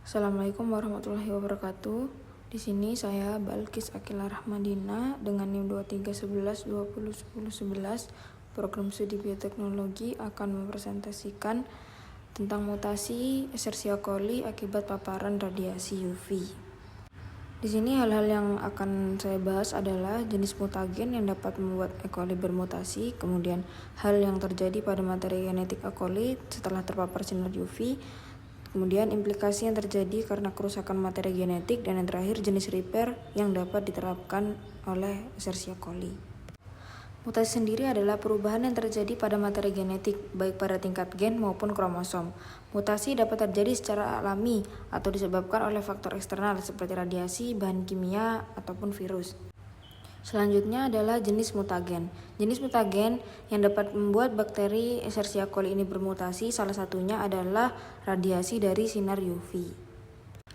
Assalamualaikum warahmatullahi wabarakatuh. Di sini saya Balkis Akila Rahmadina dengan NIM 2311201011 Program Studi Bioteknologi akan mempresentasikan tentang mutasi Escherichia coli akibat paparan radiasi UV. Di sini hal-hal yang akan saya bahas adalah jenis mutagen yang dapat membuat E. coli bermutasi, kemudian hal yang terjadi pada materi genetik E. coli setelah terpapar sinar UV, kemudian implikasi yang terjadi karena kerusakan materi genetik, dan yang terakhir jenis repair yang dapat diterapkan oleh Escherichia coli. Mutasi sendiri adalah perubahan yang terjadi pada materi genetik, baik pada tingkat gen maupun kromosom. Mutasi dapat terjadi secara alami atau disebabkan oleh faktor eksternal seperti radiasi, bahan kimia, ataupun virus. Selanjutnya adalah jenis mutagen. Jenis mutagen yang dapat membuat bakteri Escherichia coli ini bermutasi salah satunya adalah radiasi dari sinar UV.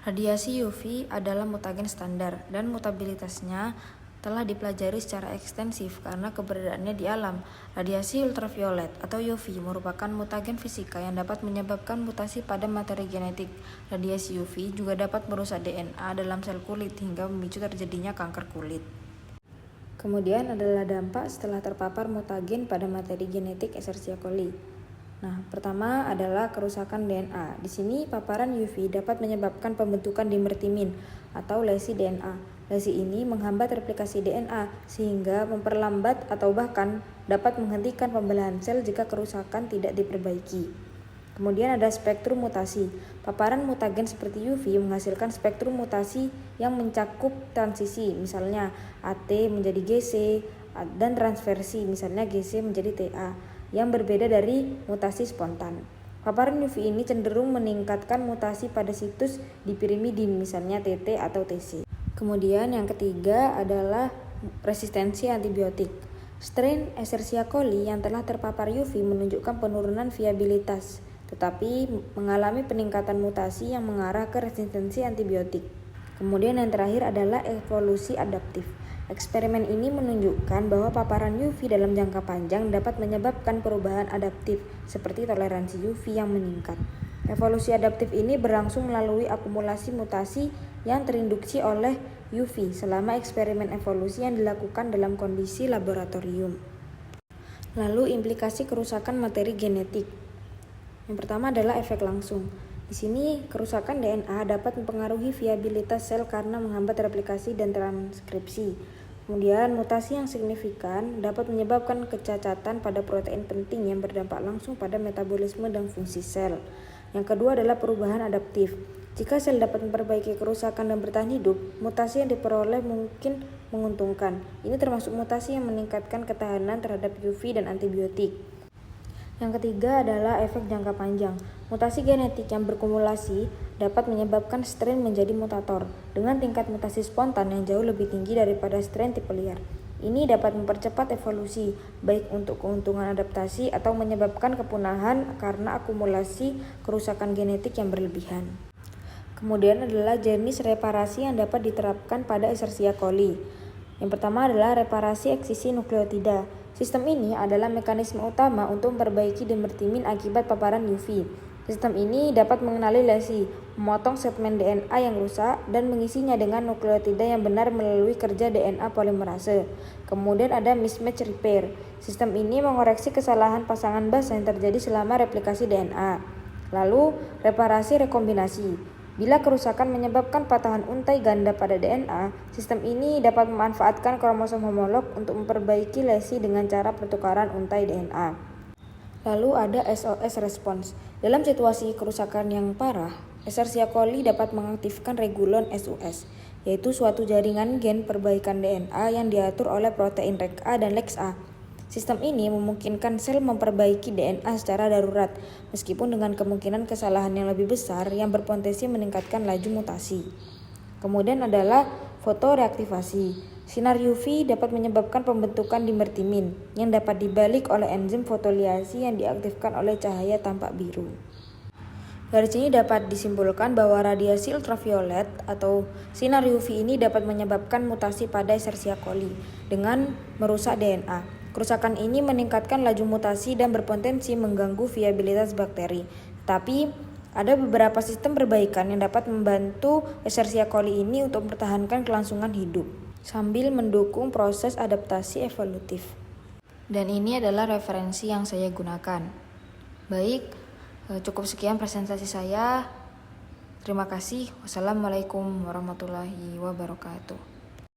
Radiasi UV adalah mutagen standar dan mutabilitasnya telah dipelajari secara ekstensif karena keberadaannya di alam. Radiasi ultraviolet atau UV merupakan mutagen fisika yang dapat menyebabkan mutasi pada materi genetik. Radiasi UV juga dapat merusak DNA dalam sel kulit hingga memicu terjadinya kanker kulit. Kemudian adalah dampak setelah terpapar mutagen pada materi genetik Escherichia coli. Nah, pertama adalah kerusakan DNA. Di sini paparan UV dapat menyebabkan pembentukan dimertimin atau lesi DNA. Lesi ini menghambat replikasi DNA sehingga memperlambat atau bahkan dapat menghentikan pembelahan sel jika kerusakan tidak diperbaiki. Kemudian ada spektrum mutasi. Paparan mutagen seperti UV menghasilkan spektrum mutasi yang mencakup transisi, misalnya AT menjadi GC, dan transversi, misalnya GC menjadi TA, yang berbeda dari mutasi spontan. Paparan UV ini cenderung meningkatkan mutasi pada situs dipirimidin, misalnya TT atau TC. Kemudian yang ketiga adalah resistensi antibiotik. Strain Escherichia coli yang telah terpapar UV menunjukkan penurunan viabilitas, tetapi mengalami peningkatan mutasi yang mengarah ke resistensi antibiotik. Kemudian yang terakhir adalah evolusi adaptif. Eksperimen ini menunjukkan bahwa paparan UV dalam jangka panjang dapat menyebabkan perubahan adaptif seperti toleransi UV yang meningkat. Evolusi adaptif ini berlangsung melalui akumulasi mutasi yang terinduksi oleh UV selama eksperimen evolusi yang dilakukan dalam kondisi laboratorium. Lalu implikasi kerusakan materi genetik. Yang pertama adalah efek langsung. Di sini kerusakan DNA dapat mempengaruhi viabilitas sel karena menghambat replikasi dan transkripsi. Kemudian mutasi yang signifikan dapat menyebabkan kecacatan pada protein penting yang berdampak langsung pada metabolisme dan fungsi sel. Yang kedua adalah perubahan adaptif. Jika sel dapat memperbaiki kerusakan dan bertahan hidup, mutasi yang diperoleh mungkin menguntungkan. Ini termasuk mutasi yang meningkatkan ketahanan terhadap UV dan antibiotik. Yang ketiga adalah efek jangka panjang. Mutasi genetik yang berkumulasi dapat menyebabkan strain menjadi mutator dengan tingkat mutasi spontan yang jauh lebih tinggi daripada strain tipe liar. Ini dapat mempercepat evolusi, baik untuk keuntungan adaptasi atau menyebabkan kepunahan karena akumulasi kerusakan genetik yang berlebihan. Kemudian adalah jenis reparasi yang dapat diterapkan pada Escherichia coli. Yang pertama adalah reparasi eksisi nukleotida. Sistem ini adalah mekanisme utama untuk memperbaiki dimertimin akibat paparan UV. Sistem ini dapat mengenali lesi, memotong segmen DNA yang rusak, dan mengisinya dengan nukleotida yang benar melalui kerja DNA polimerase. Kemudian ada mismatch repair. Sistem ini mengoreksi kesalahan pasangan basa yang terjadi selama replikasi DNA. Lalu, reparasi rekombinasi. Bila kerusakan menyebabkan patahan untai ganda pada DNA, sistem ini dapat memanfaatkan kromosom homolog untuk memperbaiki lesi dengan cara pertukaran untai DNA. Lalu ada SOS response. Dalam situasi kerusakan yang parah, Escherichia coli dapat mengaktifkan regulon SOS, yaitu suatu jaringan gen perbaikan DNA yang diatur oleh protein RECA dan LEXA. Sistem ini memungkinkan sel memperbaiki DNA secara darurat, meskipun dengan kemungkinan kesalahan yang lebih besar yang berpotensi meningkatkan laju mutasi. Kemudian adalah fotoreaktivasi. Sinar UV dapat menyebabkan pembentukan dimertimin yang dapat dibalik oleh enzim fotoliasi yang diaktifkan oleh cahaya tampak biru. Dari sini dapat disimpulkan bahwa radiasi ultraviolet atau sinar UV ini dapat menyebabkan mutasi pada Escherichia coli dengan merusak DNA. Kerusakan ini meningkatkan laju mutasi dan berpotensi mengganggu viabilitas bakteri. Tapi Ada beberapa sistem perbaikan yang dapat membantu Escherichia coli ini untuk mempertahankan kelangsungan hidup sambil mendukung proses adaptasi evolutif. Dan ini adalah referensi yang saya gunakan. Baik, cukup sekian presentasi saya. Terima kasih. Wassalamualaikum warahmatullahi wabarakatuh.